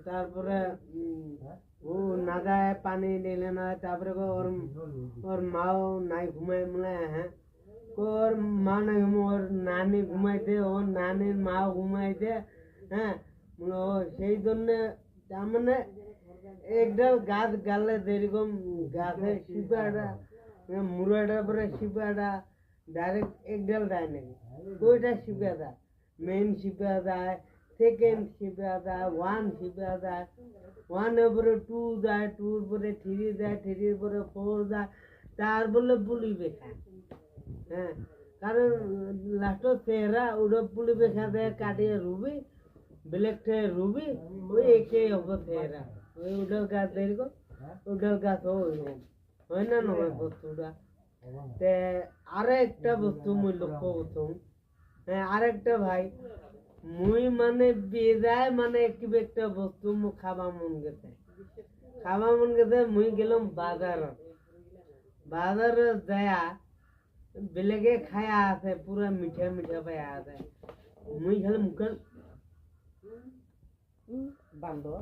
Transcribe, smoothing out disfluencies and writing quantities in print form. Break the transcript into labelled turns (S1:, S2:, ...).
S1: তারপরে ও না যায় পানি নিলে না, তারপরে ওর ওর মাও নাই ঘুমায় মনে হ্যাঁ, ওর মা নাই ঘুমায়, ওর নানি ঘুমাইতে, ওর নানির মাও ঘুমাইতে, হ্যাঁ ও সেই জন্য তার মানে একডাল গাছ গালে যেরকম গাছের শিপাটা মুড়াটার পরে শিপাটা ডাইরেক্ট একডাল দেয় নাকি, ওইটা শিপা দেয়, মেন শিপা দেয়, সেকেন্ড শিপা দেয়, ওয়ান শিপা দেয়, ওয়ানের পরে টু যায়, টুর পরে থ্রি যায়, থ্রির পরে ফোর যায়, তার বলে পুলি বেখা। হ্যাঁ কারণ লাস্টের চেহারা ওটা পুলি বেখা দেয় কাটিয়ে রুবি ব্ল্যাক থেকে রুবি ওই একই হবো চেহারা, ওই উডাল গাছ দেখো, উডাল গাছ ওইরকম হয় না নয় বস্তুটা। তে আরো একটা বস্তু মুই লক্ষ্য করতাম, হ্যাঁ আরেকটা ভাই মুই মানে বেজায় মানে কি একটা বস্তু মু খাবা মন গেছে, খাবা মন গেছে, মুই গেলাম বাজারত, বাজারে যায়া বেলেগে খায়া আছে পুরা মিঠা মিঠা পায়া আছে, মুই খালি মুখে বান্ধব